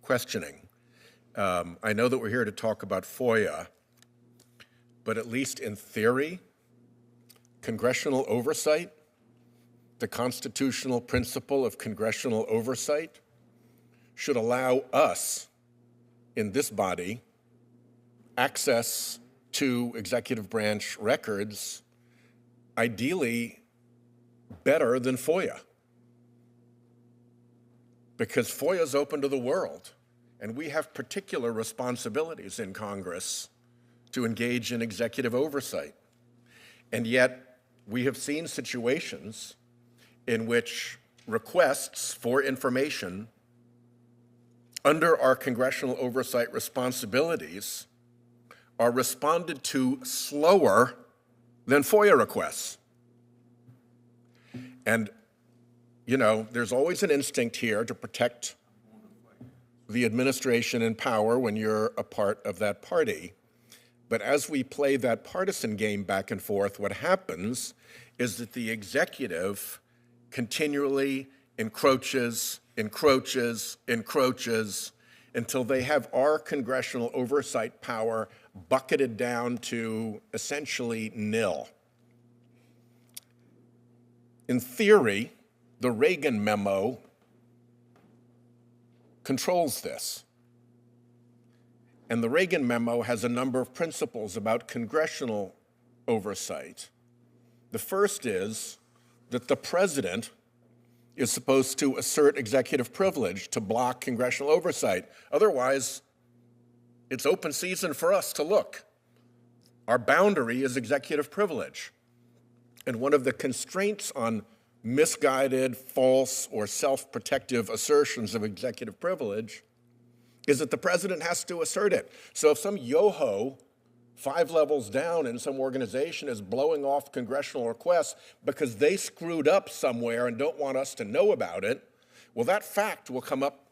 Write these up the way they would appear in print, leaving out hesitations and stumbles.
questioning. I know that we're here to talk about FOIA, but at least in theory, congressional oversight, the constitutional principle of congressional oversight, should allow us in this body access to executive branch records, ideally better than FOIA. Because FOIA is open to the world, and we have particular responsibilities in Congress to engage in executive oversight. And yet, we have seen situations in which requests for information under our congressional oversight responsibilities are responded to slower than FOIA requests. And, you know, there's always an instinct here to protect the administration in power when you're a part of that party. But as we play that partisan game back and forth, what happens is that the executive continually encroaches until they have our congressional oversight power bucketed down to essentially nil. In theory, the Reagan memo controls this. And the Reagan memo has a number of principles about congressional oversight. The first is that the president is supposed to assert executive privilege to block congressional oversight. Otherwise, it's open season for us to look. Our boundary is executive privilege. And one of the constraints on misguided, false, or self-protective assertions of executive privilege is that the president has to assert it. So if some yo-ho 5 levels down in some organization is blowing off congressional requests because they screwed up somewhere and don't want us to know about it, well, that fact will come up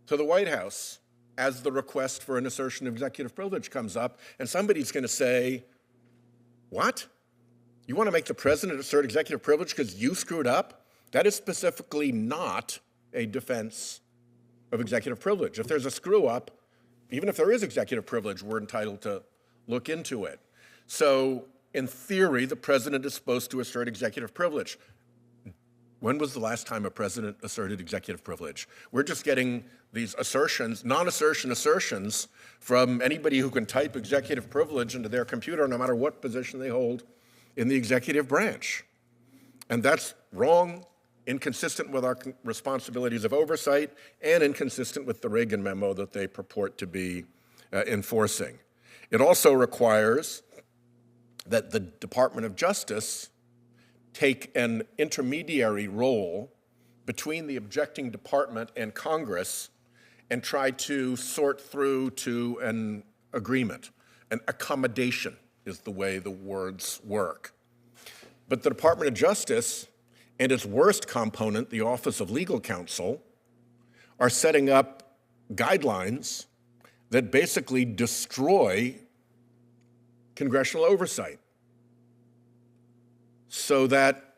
to the White House as the request for an assertion of executive privilege comes up, and somebody's going to say, what? You want to make the president assert executive privilege because you screwed up? That is specifically not a defense of executive privilege. If there's a screw up, even if there is executive privilege, we're entitled to look into it. So in theory, the president is supposed to assert executive privilege. When was the last time a president asserted executive privilege? We're just getting these assertions, non-assertion assertions from anybody who can type executive privilege into their computer, no matter what position they hold in the executive branch. And that's wrong, inconsistent with our responsibilities of oversight, and inconsistent with the Reagan memo that they purport to be enforcing. It also requires that the Department of Justice take an intermediary role between the objecting department and Congress and try to sort through to an agreement. An accommodation is the way the words work. But the Department of Justice and its worst component, the Office of Legal Counsel, are setting up guidelines that basically destroy congressional oversight, so that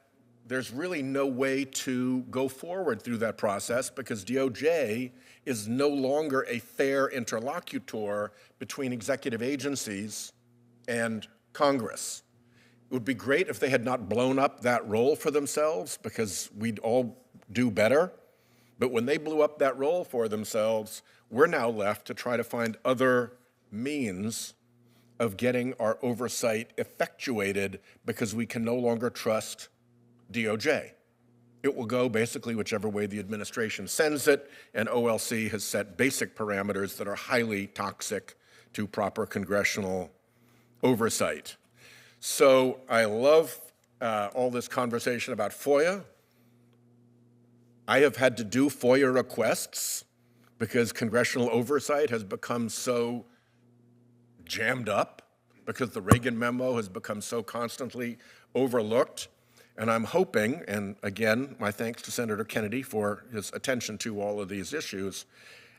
there's really no way to go forward through that process because DOJ is no longer a fair interlocutor between executive agencies and Congress. It would be great if they had not blown up that role for themselves because we'd all do better. But when they blew up that role for themselves, we're now left to try to find other means of getting our oversight effectuated because we can no longer trust DOJ. It will go basically whichever way the administration sends it, and OLC has set basic parameters that are highly toxic to proper congressional oversight. So I love all this conversation about FOIA. I have had to do FOIA requests because congressional oversight has become so jammed up, because the Reagan memo has become so constantly overlooked. And I'm hoping, and again, my thanks to Senator Kennedy for his attention to all of these issues,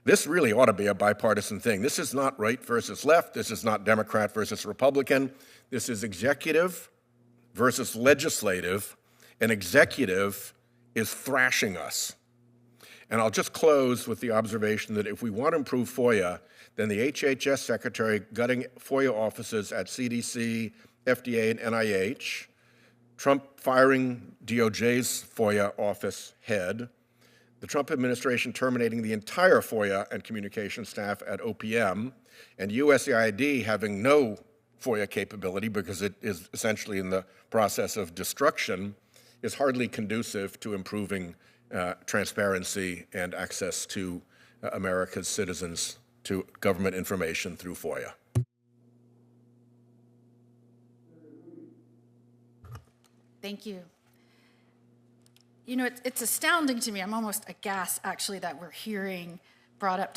this really ought to be a bipartisan thing. This is not right versus left. This is not Democrat versus Republican. This is executive versus legislative, and executive is thrashing us. And I'll just close with the observation that if we want to improve FOIA, then the HHS secretary gutting FOIA offices at CDC, FDA, and NIH, Trump firing DOJ's FOIA office head, the Trump administration terminating the entire FOIA and communication staff at OPM, and USAID having no FOIA capability because it is essentially in the process of destruction, is hardly conducive to improving transparency and access to America's citizens to government information through FOIA. Thank you. You know, it's astounding to me. I'm almost aghast, actually, that we're hearing brought up